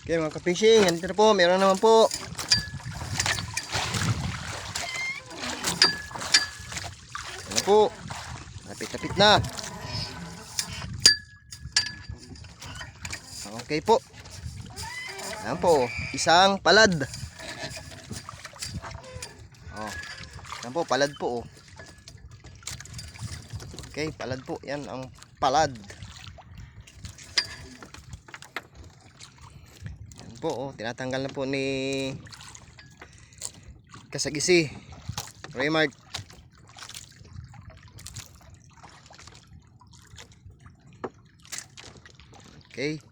Okay mga ka-fishing, andito na po, meron naman po. Ano po, lapit-lapit na. Okay po. Ayan po, isang palad. Oh, ayan po, palad po. Oh. Okay, palad po, yan ang palad. Po, oh, tinatanggal na po ni Kasagisi Raymart. Okay.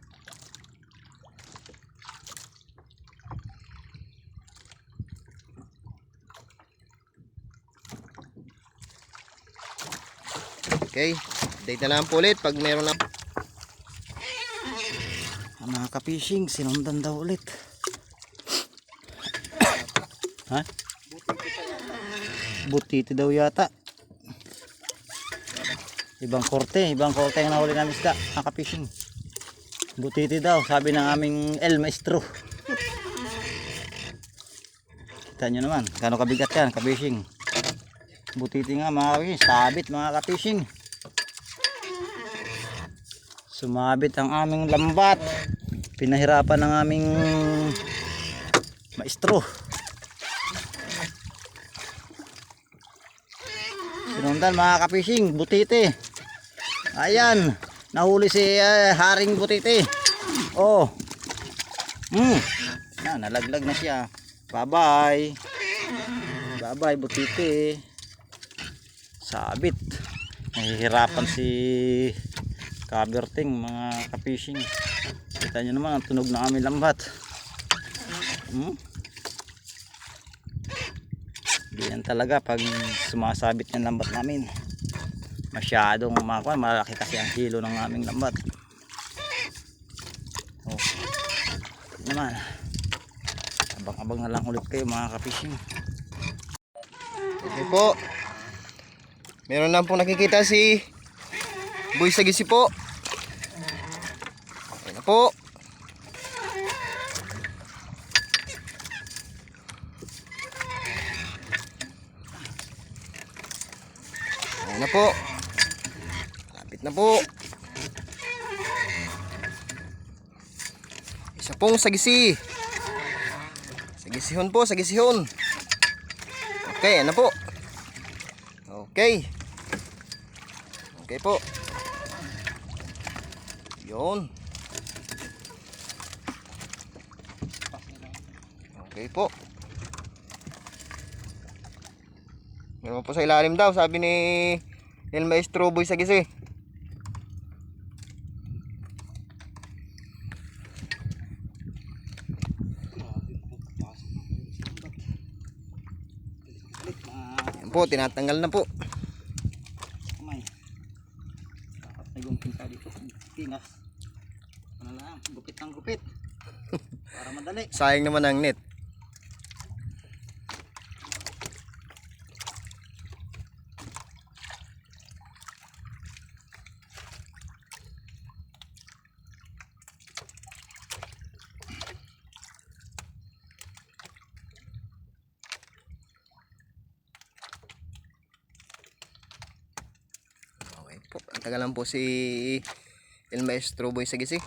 Okay, update na lang po ulit pag meron na. Mga ka-fishing, sinundan daw ulit. Ha? Butiti daw yata. Ibang korte ang nahuli namin isda, mga ka-fishing. Butiti daw, sabi ng aming El Maestro. Kita nyo naman, gano'ng kabigat yan, ka-fishing. Butiti nga mga ka-fishing, sabit mga ka-fishing. Sumabit ang aming lambat. Pinahirapan ng aming maestro. Sinundan mga ka-fishing, butiti. Ayan, nahuli si Haring Butiti. Oh. Nalaglag na siya. Bye-bye. Bye-bye butiti. Sabit. Nahihirapan si Kaberting mga ka-fishing. Kita nyo naman ang tunog ng aming lambat. Ganyan talaga pag sumasabit yung lambat namin. Masyadong malaki kasi ang kilo ng aming lambat. Oh. Naman. Abang-abang na lang ulit kayo mga ka-fishing. Okay po. Meron lang po nakikita si Boy Sagisi po. Okay na po. Okay na po. Lapit na po. Isa pong sagisi. Sagisihon po, sagisihon. Okay, ano po? Okay. Okay po. Yun. Okay po. Meron po sa ilalim daw, sabi ni El Maestro Boy Sagisi. Yan po, tinatanggal na po. Pingas. Ano lang, gupit ng gupit. Para madali. Sayang naman ang net. Okay po, ang tagal lang po si El Maestro Boy Sagisi.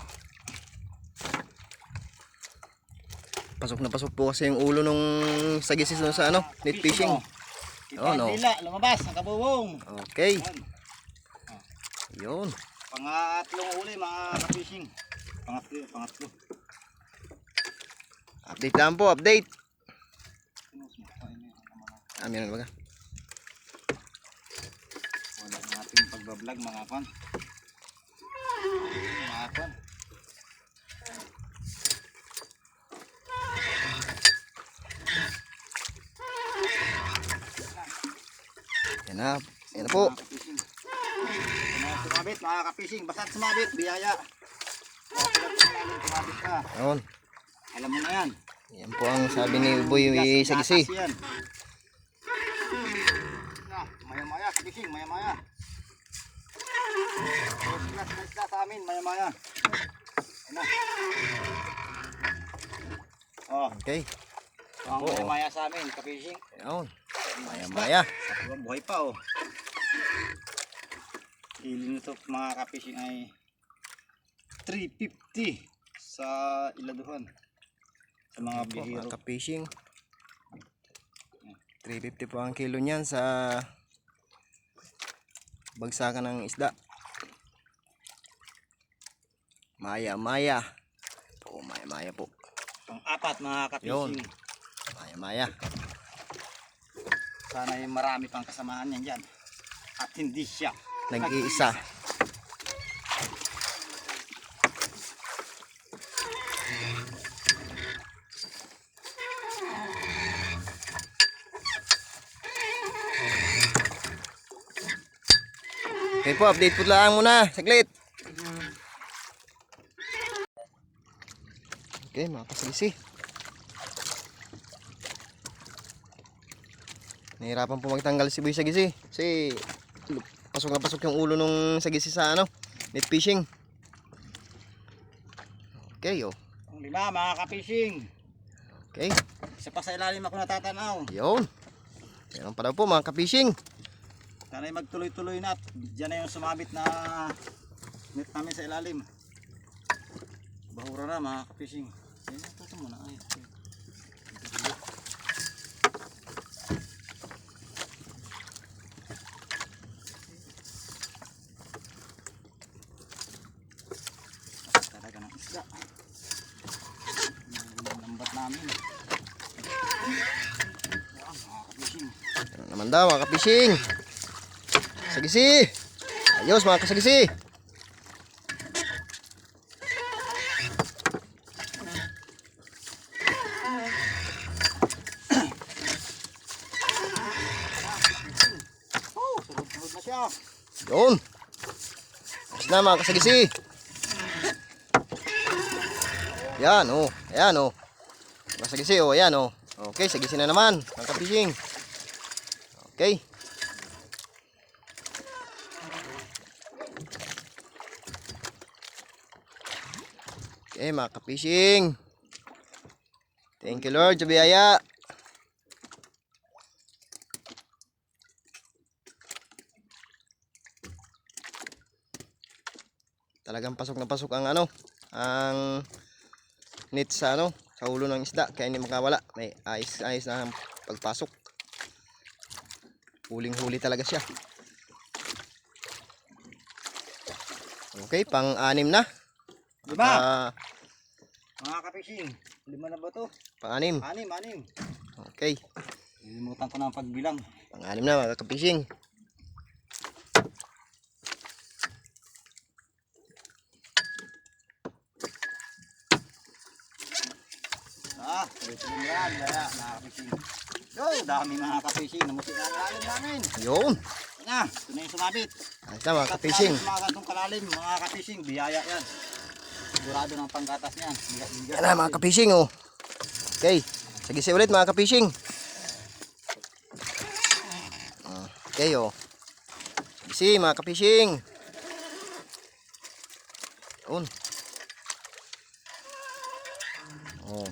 Pasok na pasok po kasi yung ulo nung sagisi doon sa net fishing. Oh, no. Lumabas ang kabubong. Okay. Yun. Pangatlong uli mga ka-fishing. Pangatlo. Update lang po, update. Meron ba ka? Wala ng ating pagbablog mga kan. Yan na po. Sumabit mga ka-fishing, basta't sumabit, biyaya. Sumabit ka. Yun. Alam mo na yan. Yan po ang sabi ni Boy Sagisi. Maya-maya, ka-fishing, maya-maya. Sila sa amin, maya-maya. Ayan na. Okay. Ang Oo. maya sa amin, ka-fishing. Ayun. Maya-maya. Ang buhay pa oh. Hilo nito mga ka-fishing ay 350 sa iladuhan. Sa mga Po, bihiro. mga ka-fishing. 350 po ang kilo niyan sa bagsakan ng isda. Maya-maya. Po, maya-maya po. Pang-apat mga Yun. ka-fishing. Maya-maya. Sana ay marami pang kasamaan yan dyan. At hindi siya Nag-iisa. Okay po, update po lang muna. Saglit. Okay, mga kasalisi. Nahirapan po magtanggal si Boy Sagisi. Kasi pasok na pasok yung ulo nung Sagisi sa net fishing. Okay, oh. Ang lima mga ka-fishing. Okay. Isa pa sa ilalim ako natatanaw. Yun. Meron pa daw po mga ka-fishing. Sana ay magtuloy-tuloy na. Diyan na yung sumabit na net namin sa ilalim. Bahura na mga ka-fishing. Yan, ito muna. Ay, okay. Talaga ng isda. Ang lambat namin. Yan, mga ka-fishing. Meron naman daw mga ka-fishing. Sagisi. Ayos mga kasagisi. Oh, sunod-sunod na siya. Yun. Ayos na mga kasagisi. Yan oh. Ayan oh. Mga sagisi oh. Ayan oh. Okay, sagisi na naman mga ka-fishing. Okay. Okay mga ka-fishing. Thank you Lord sa biyaya. Talagang pasok na pasok ang ang net sa sa ulo ng isda kaya hindi makawala. May ayos na ang pagpasok. Huling-huli talaga siya. Okay, pang-anim na. Lima. Mga ka-fishing. Lima na ba to? Pang-anim. Anim. Okay. Nilimutan ko na ang pagbilang. Pang-anim na mga ka-fishing. Tuloy-tuloy yan. Kaya mga ka-fishing. Yo, dami mga ka-fishing. Namusik na ang lalim namin. Yun. Yan, ito na yung sumabit. Ayos na mga ka-fishing. Mga gantong kalalim, mga ka-fishing. Biyaya yan. Sigurado ng panggatas niyan. Yan na mga ka-fishing oh. Okay. Sagisi ulit mga ka-fishing. Okay oh. Sagisi mga ka-fishing. Yun. Oh.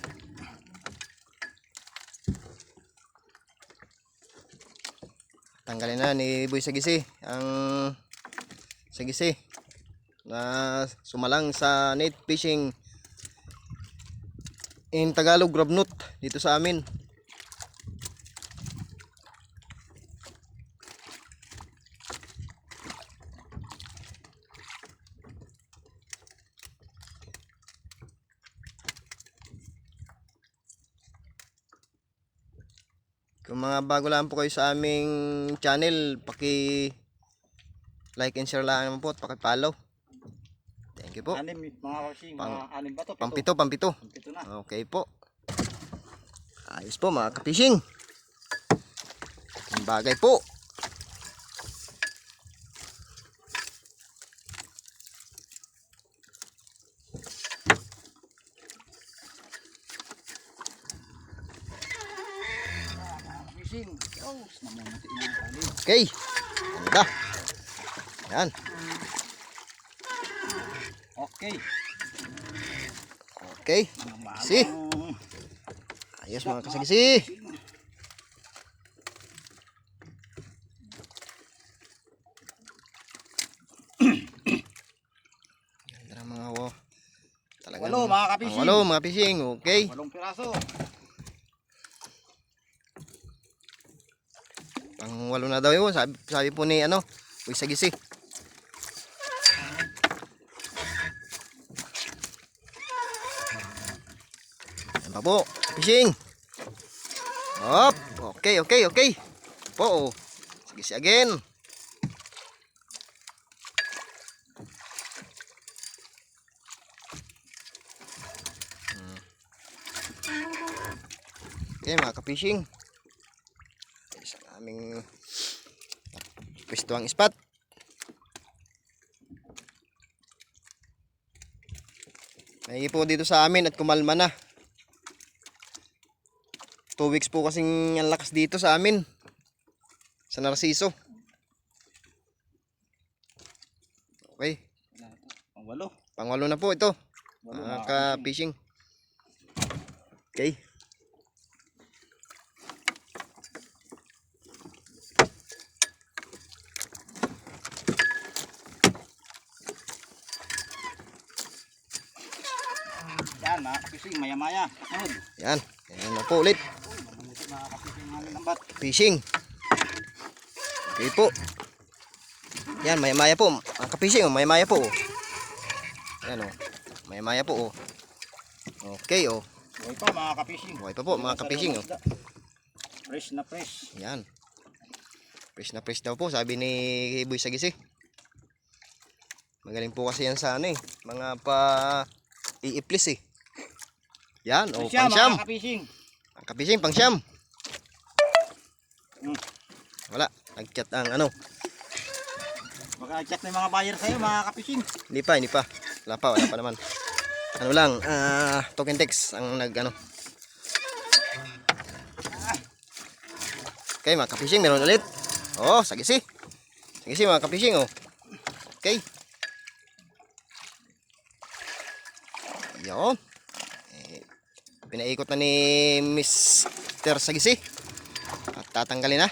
Tanggalin na ni Boy Sagisi ang sagisi na sumalang sa net fishing in Tagalog grabnut dito sa amin. Kung mga bago lang po kayo sa aming channel, paki like and share lang naman po at paki-follow. Thank you po. Anim mga ka-fishing. Mga anim ba to? Pampito. Pampito na. Okay po. Ayos po mga ka-fishing. Ang bagay po. Fishing. Oh, namumuti na yung tali. Okay. Ganda. Yan. Okay. Okay. Mga See? bagong Ayos mga kasagisi. Ganda ng mga talagang Walo mga kapising. walo mga fishing. Okay. 8 piraso. Pang walo na daw yun. Sabi po ni ano, Uy Sagisi. Yan pa po. Fishing. Hop. Okay, okay, okay. Po. Sagisi again. Okay mga ka-fishing. Sa aming pwestuang spot. May po dito sa amin at kumalma na. 2 weeks po kasing ang lakas dito sa amin. Sa Narciso. Okay. Pang 8. Pangwalo na po ito. Walo Mga mga ka-fishing. Okay. Yan mga kapising, maya-maya. Sunod. Yan. Yan na po ulit. Mamuti mga kapising namin lambat. Fishing. Okay po. Yan, maya-maya po. Mga ka-fishing, maya-maya po. Yan o. Maya-maya po. Okay o. Buhay pa mga kapising. Buhay pa po mga ka-fishing. Fresh na fresh. Yan. Fresh na fresh daw po, sabi ni Boy Sagisi. Magaling po kasi yan sa ano eh. Mga pa iiplis eh. Yan, o Siya, pang-siyam. mga kapising. Ang kapising, pang-siyam. Hmm. Wala, nag-chat ang ano. Baka chat na yung mga buyer sa'yo mga kapising. Hindi pa. Wala pa naman. Ano lang, token text ang nag ano. Okay, mga kapising, meron ulit. Oh, sagisi. Sagisi mga kapising, oh. Okay. Yun. Pinaikot na ni Mr. Sagisi. At tatanggalin na.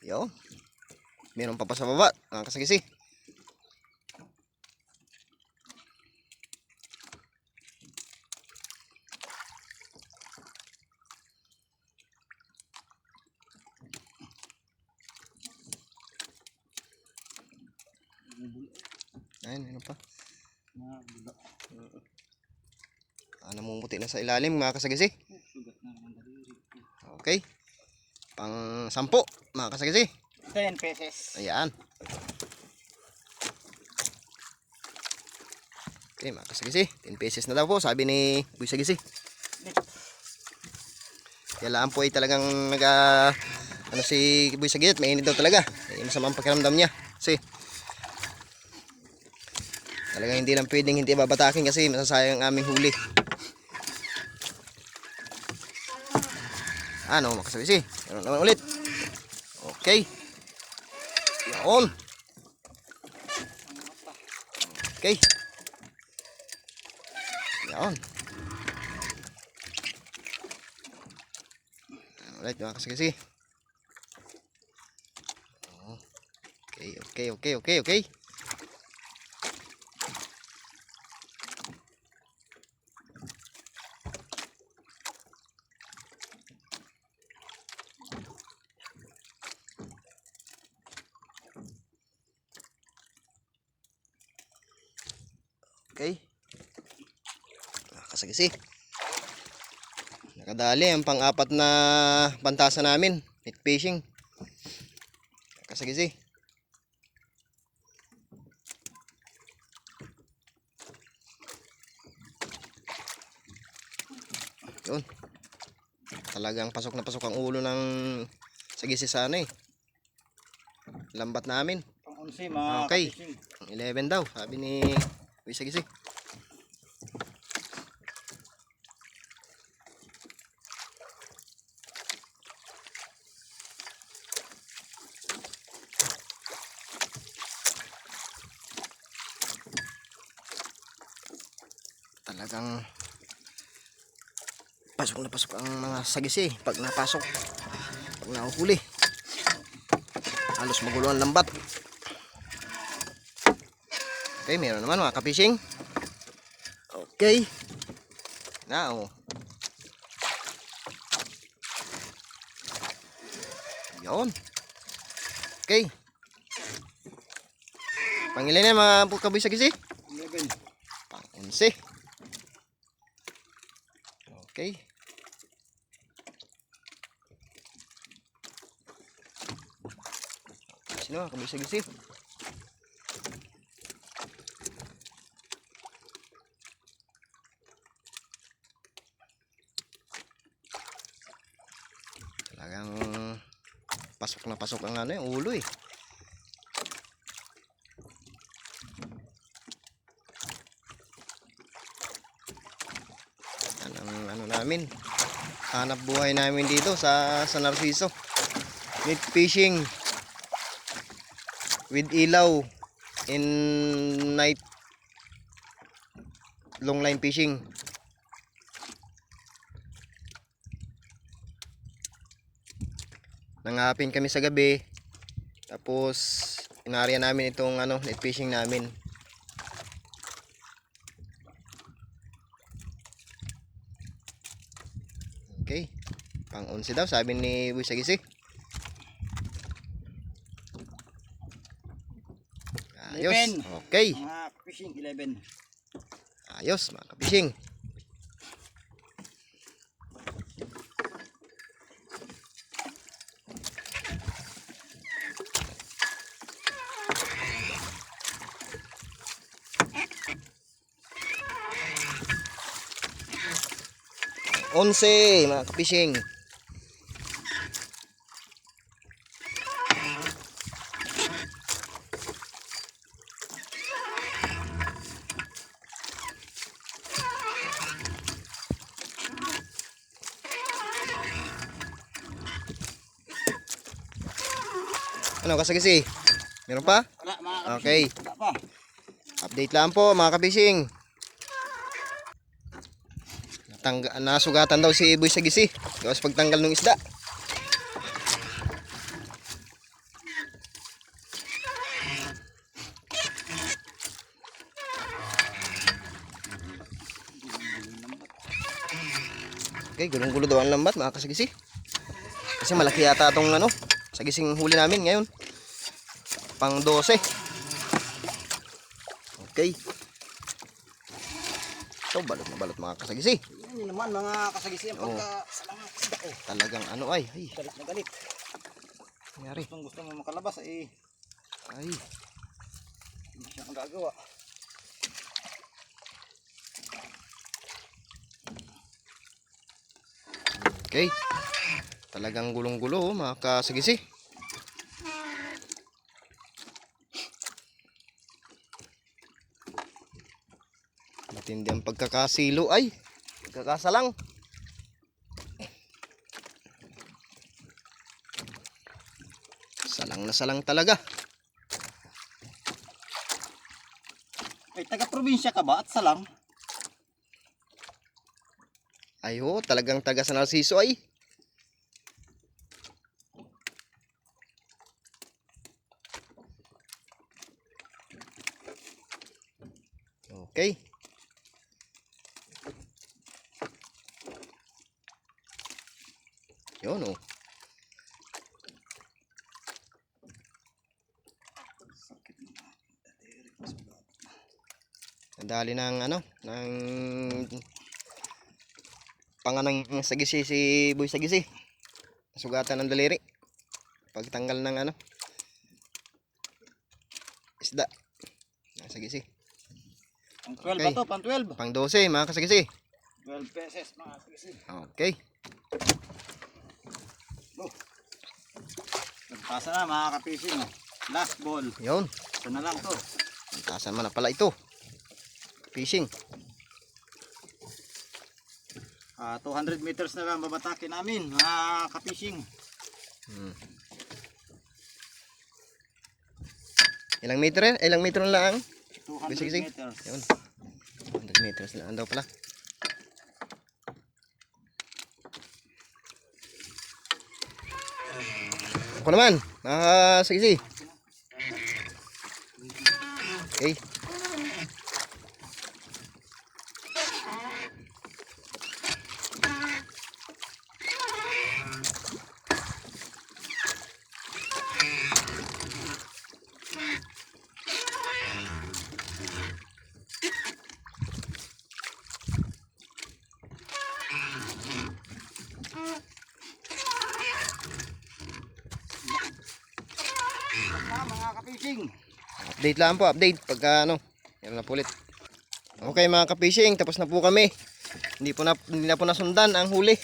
Yun. Meron pa sa baba, mga kasagisi. Ayun, meron pa. Namumuti na sa ilalim mga kasagisi. Okay. Pang 10 mga kasagisi. 10 pesos. Ayan. Okay mga kasagisi. 10 pesos na daw po sabi ni Boy Sagisi. Kailangan po ay talagang ano si Boy Sagisi, mainit daw talaga. Masamang pakiramdam niya. Kasi talagang hindi lang pwedeng hindi babatakin kasi masasayang ang aming huli. Ano mga kasagisi. Meron naman ulit. Okay. Yaon. Okay. Yaon. Alright mga kasagisi. Okay. Okay. Kasagisi. Nakadali ang pang-apat na bantasa namin. Net fishing. Kasagisi. Yun. Talagang pasok na pasok ang ulo ng sagisi sa ano eh. Lambat namin. Pang 11 mga Okay. kapising. 11 daw, sabi ni Boy Sagisi. Talagang Pasok na pasok ang mga sagisi pag napasok. Pag nahuhuli. Halos magulo ang lambat. Okay, meron naman mga ka-fishing. Okay. Now. Yun. Okay. Pangilan na mga kaboy sagisi? 11. Pang 11. Okay. Sino mga kaboy sagisi? Talagang pasok na pasok ang ano yung ulo eh. Yan ang ano namin. Hanap buhay namin dito sa Narciso. Net fishing with ilaw in night long line fishing. Nangapin kami sa gabi. Tapos inarya namin itong ano, net fishing namin. Okay. Pang 11 daw sabi ni Boy Sagisi. Ayos. 11. Okay. Mga fishing 11. Ayos mga ka-fishing. Onse mga ka-fishing. Ano kasagisi? Meron pa? Wala mga Okay. ka-fishing. Wala pa. Update lang po mga ka-fishing. Nasugatan daw si Boy Sagisi. Tapos pagtanggal ng isda. Okay, gulong-gulo daw ang lambat mga kasagisi. Kasi malaki yata itong ano, sagising huli namin ngayon. Pang 12. Okay. So, balot na balot mga kasagisi. Yan naman mga kasagisi ang pagka sa mga isda ko. Talagang ano ay. Galit na galit. Nangyari. Gusto mo makalabas eh. Ay. Hindi siya magagawa. Okay. Talagang gulong-gulo oh, mga kasagisi. Matindi ang pagkakasilo ay. Pagkakasalang. Salang na salang talaga. Ay, taga-probinsya ka ba at salang? Ay ho, talagang taga San Narciso ay. Okay. Yun oh. Nadali ng ano, ng panganang sagisi si Boy Sagisi. Nasugatan ng daliri. Pagtanggal ng ano, isda. Ng sagisi. Pang 12 Okay. ba to? Pang 12. Pang 12 mga kasagisi. 12 pesos mga kasagisi. Okay. Oh. Nagpasa na mga ka-fishing. Last ball. Yun. Ito na lang to. Tasan man na pala ito. Fishing. 200 meters na lang babatakin namin mga ka-fishing. Ilang metro yan? Ilang metro lang? 200 Sige, sige. meters. Yun. 100 meters lang daw pala. Ako naman, sige. Okay. Mga ka-fishing. Update lang po, update pagka ano, yan na po ulit. Okay mga ka-fishing, tapos na po kami. Hindi na po nasundan ang huli.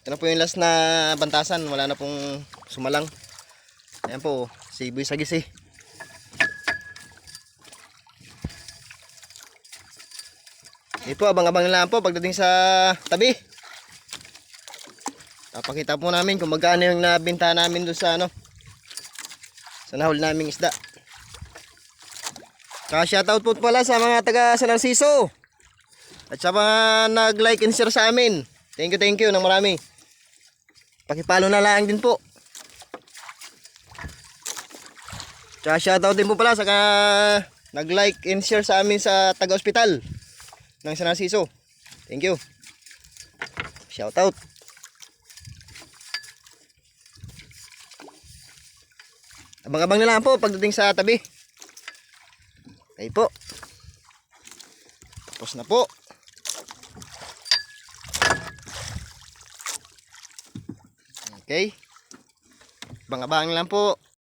Ito na po yung last na bantasan, wala na pong sumalang. Ayan po, si Boy Sagis eh. Ito, abang-abang na lang po pagdating sa tabi. Papakita po namin kung magkano yung nabenta namin doon sa ano, sa nahuli naming isda. Shoutout po pala sa mga taga San Narciso. At sa mga nag-like and share sa amin. Thank you ng marami. Pakipalo na lang din po. Shoutout din po pala sa nag-like and share sa amin sa taga-hospital ng San Narciso. Thank you. Shoutout. Abang-abang na lang po pagdating sa tabi. Okay po. Tapos na po. Okay. Abang-abang lang po.